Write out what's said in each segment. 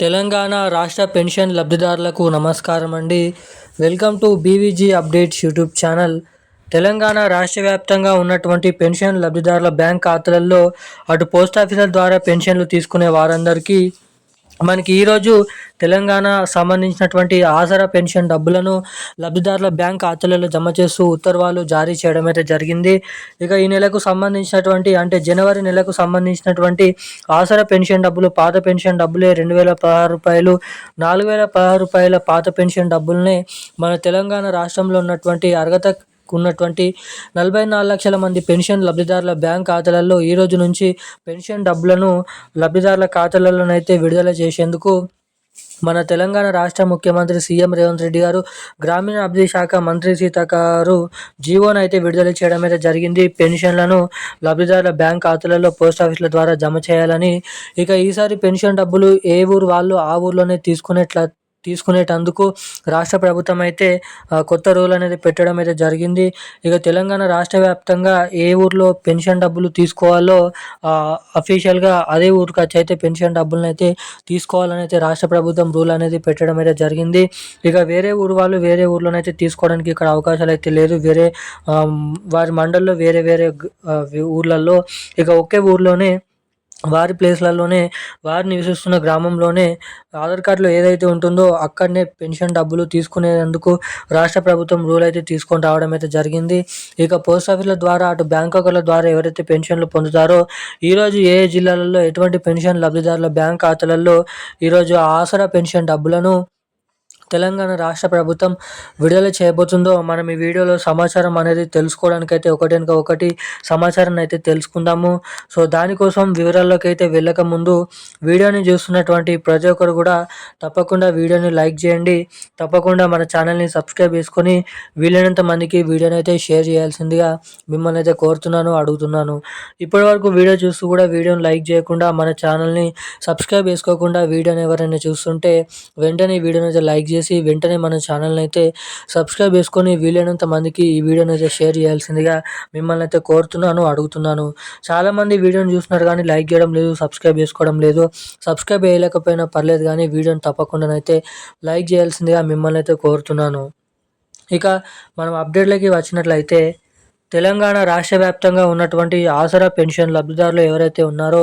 తెలంగాణ రాష్ట్ర పెన్షన్ లబ్ధిదారులకు నమస్కారం అండి. Welcome to BVG updates YouTube channel. Telangana రాష్ట్ర వ్యాప్తంగా ఉన్నటువంటి పెన్షన్ లబ్ధిదారుల బ్యాంక్ ఖాతాలలో అటు పోస్ట్ ఆఫీసుల ద్వారా పెన్షన్లు తీసుకునే వారందరికీ మనకి ఈరోజు తెలంగాణ సంబంధించినటువంటి ఆసరా పెన్షన్ డబ్బులను లబ్ధిదారుల బ్యాంక్ ఖాతాలలో జమ చేస్తూ ఉత్తర్వులు జారీ చేయడం అయితే జరిగింది. ఇక ఈ నెలకు సంబంధించినటువంటి అంటే జనవరి నెలకు సంబంధించినటువంటి ఆసరా పెన్షన్ డబ్బులు పాత పెన్షన్ డబ్బులే రూ. 2016 పాత పెన్షన్ డబ్బులనే మన తెలంగాణ రాష్ట్రంలో ఉన్నటువంటి అర్హత ఉన్నటువంటి 44 లక్షల మంది పెన్షన్ లబ్ధిదారుల బ్యాంక్ ఖాతాలలో ఈ రోజు నుంచి పెన్షన్ డబ్బులను లబ్ధిదారుల ఖాతాలలోనైతే విడుదల చేసేందుకు మన తెలంగాణ రాష్ట్ర ముఖ్యమంత్రి సీఎం రేవంత్ రెడ్డి గారు, గ్రామీణ అభివృద్ధి శాఖ మంత్రి సీతక్క గారు జీవోను అయితే విడుదల చేయడం అయితే జరిగింది. పెన్షన్లను లబ్ధిదారుల బ్యాంక్ ఖాతాలలో పోస్ట్ ఆఫీసుల ద్వారా జమ చేయాలని. ఇక ఈసారి పెన్షన్ డబ్బులు ఏ ఊరు వాళ్ళు ఆ ఊర్లోనే తీసుకునేటందుకు రాష్ట్ర ప్రభుత్వం అయితే కొత్త రూల్ అనేది పెట్టడం అయితే జరిగింది. ఇక తెలంగాణ రాష్ట్ర వ్యాప్తంగా ఏ ఊర్లో పెన్షన్ డబ్బులు తీసుకోవాలో అఫీషియల్గా అదే ఊరికి వచ్చి అయితే పెన్షన్ డబ్బులను అయితే తీసుకోవాలని అయితే రాష్ట్ర ప్రభుత్వం రూల్ అనేది పెట్టడం అయితే జరిగింది. ఇక వేరే ఊరు వాళ్ళు వేరే ఊర్లోనైతే తీసుకోవడానికి ఇక్కడ అవకాశాలు అయితే లేదు. వేరే వారి మండల్లో వేరే వేరే ఊర్లలో ఇక ఒకే ఊర్లోనే వారి ప్లేస్లలోనే వారు నివసిస్తున్న గ్రామంలోనే ఆధార్ కార్డులో ఏదైతే ఉంటుందో అక్కడనే పెన్షన్ డబ్బులు తీసుకునేందుకు రాష్ట్ర ప్రభుత్వం రూల్ అయితే తీసుకొని రావడం అయితే జరిగింది. ఇక పోస్ట్ ఆఫీసుల ద్వారా అటు బ్యాంక్ అకౌంట్ల ద్వారా ఎవరైతే పెన్షన్లు పొందుతారో ఈరోజు ఏ జిల్లాలలో ఎటువంటి పెన్షన్ లబ్ధిదారుల బ్యాంక్ ఖాతాలలో ఈరోజు ఆసరా పెన్షన్ డబ్బులను తెలంగాణ రాష్ట్ర ప్రభుత్వం విడుదల చేయబోతుందో మనం ఈ వీడియోలో సమాచారం అనేది తెలుసుకోవడానికైతే ఒకటి ఒకటి సమాచారాన్ని అయితే తెలుసుకుందాము. సో దానికోసం వివరాల్లోకి అయితే వెళ్ళక ముందు వీడియోని చూస్తున్నటువంటి ప్రతి ఒక్కరు కూడా తప్పకుండా వీడియోని లైక్ చేయండి. తప్పకుండా మన ఛానల్ని సబ్స్క్రైబ్ చేసుకొని వీలైనంత మందికి వీడియోని అయితే షేర్ చేయాల్సిందిగా మిమ్మల్ని అయితే కోరుతున్నాను, అడుగుతున్నాను. ఇప్పటివరకు వీడియో చూస్తూ కూడా వీడియోని లైక్ చేయకుండా మన ఛానల్ని సబ్స్క్రైబ్ చేసుకోకుండా వీడియోని ఎవరైనా చూస్తుంటే వెంటనే వీడియోని అయితే లైక్ చేసి వెంటనే మన ఛానల్ని అయితే సబ్స్క్రైబ్ చేసుకొని వీలైనంత మందికి ఈ వీడియోని అయితే షేర్ చేయాల్సిందిగా మిమ్మల్ని అయితే కోరుతున్నాను, అడుగుతున్నాను. చాలామంది వీడియోని చూస్తున్నారు కానీ లైక్ చేయడం లేదు, సబ్స్క్రైబ్ చేసుకోవడం లేదు. సబ్స్క్రైబ్ చేయలేకపోయినా పర్లేదు కానీ వీడియోని తప్పకుండానైతే లైక్ చేయాల్సిందిగా మిమ్మల్ని అయితే కోరుతున్నాను. ఇక మనం అప్డేట్లకి వచ్చినట్లయితే తెలంగాణ రాష్ట్ర వ్యాప్తంగా ఉన్నటువంటి ఆసరా పెన్షన్ లబ్ధిదారులు ఎవరైతే ఉన్నారో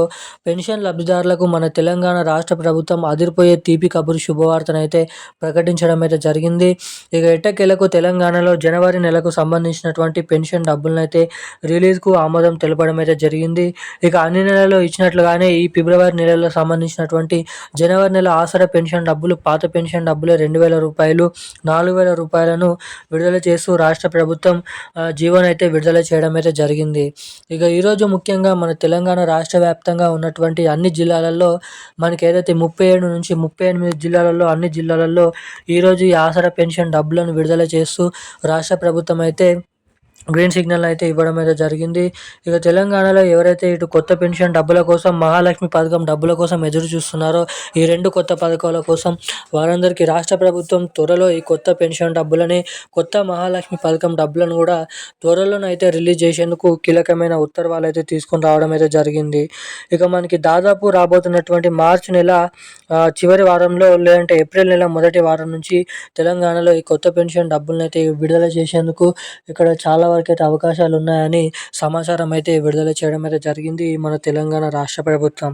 పెన్షన్ లబ్ధిదారులకు మన తెలంగాణ రాష్ట్ర ప్రభుత్వం అదిరిపోయే తీపి కబురు శుభవార్తనైతే ప్రకటించడం అయితే జరిగింది. ఇక ఎట్టకేలకు తెలంగాణలో జనవరి నెలకు సంబంధించినటువంటి పెన్షన్ డబ్బులనైతే రిలీజ్కు ఆమోదం తెలపడం అయితే జరిగింది. ఇక అన్ని నెలల్లో ఇచ్చినట్లుగానే ఈ ఫిబ్రవరి నెలలో సంబంధించినటువంటి జనవరి నెల ఆసరా పెన్షన్ డబ్బులు పాత పెన్షన్ డబ్బులే రూ. 4,000 విడుదల చేస్తూ రాష్ట్ర ప్రభుత్వం జీవోనైతే విడుదల చేయడం అయితే జరిగింది. ఇక ఈరోజు ముఖ్యంగా మన తెలంగాణ రాష్ట్ర వ్యాప్తంగా ఉన్నటువంటి అన్ని జిల్లాలలో మనకి ఏదైతే 37 నుంచి 38 జిల్లాలలో అన్ని జిల్లాలలో ఈరోజు ఈ ఆసరా పెన్షన్ డబ్బులను విడుదల చేస్తూ రాష్ట్ర ప్రభుత్వం అయితే గ్రీన్ సిగ్నల్ అయితే ఇవ్వడం అయితే జరిగింది. ఇక తెలంగాణలో ఎవరైతే ఇటు కొత్త పెన్షన్ డబ్బుల కోసం మహాలక్ష్మి పథకం డబ్బుల కోసం ఎదురు చూస్తున్నారో ఈ రెండు కొత్త పథకాల కోసం వారందరికీ రాష్ట్ర ప్రభుత్వం త్వరలో ఈ కొత్త పెన్షన్ డబ్బులని కొత్త మహాలక్ష్మి పథకం డబ్బులను కూడా త్వరలోనైతే రిలీజ్ చేసేందుకు కీలకమైన ఉత్తర్వులు అయితే తీసుకొని రావడం అయితే జరిగింది. ఇక మనకి దాదాపు రాబోతున్నటువంటి మార్చి నెల చివరి వారంలో లేదంటే ఏప్రిల్ నెల మొదటి వారం నుంచి తెలంగాణలో ఈ కొత్త పెన్షన్ డబ్బులను అయితే విడుదల చేసేందుకు ఇక్కడ చాలా వరకు అయితే అవకాశాలు ఉన్నాయని సమాచారం అయితే విడుదల చేయడం అయితే జరిగింది మన తెలంగాణ రాష్ట్ర ప్రభుత్వం.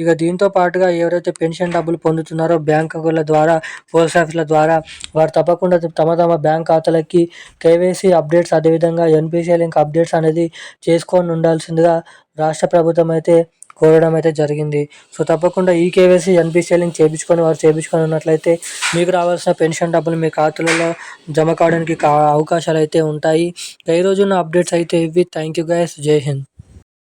ఇక దీంతో పాటుగా ఎవరైతే పెన్షన్ డబ్బులు పొందుతున్నారో బ్యాంక్ అకౌంట్ల ద్వారా పోస్ట్ ఆఫీసుల ద్వారా వారు తప్పకుండా తమ బ్యాంక్ ఖాతాలకి కేవైసీ అప్డేట్స్ అదేవిధంగా ఎన్పిసిఐ లింక్ అప్డేట్స్ అనేది చేసుకొని ఉండాల్సిందిగా రాష్ట్ర ప్రభుత్వం అయితే కోరడం అయితే జరిగింది. సో తప్పకుండా ఈ కేవైసీ ఎన్పిసిఐ లింక్ చేయించుకొని ఉన్నట్లయితే మీకు రావాల్సిన పెన్షన్ డబ్బులు మీ ఖాతాలలో జమ కావడానికి అవకాశాలు అయితే ఉంటాయి. ఈ రోజున్న అప్డేట్స్ అయితే ఇవి. Thank you guys. జై హింద్.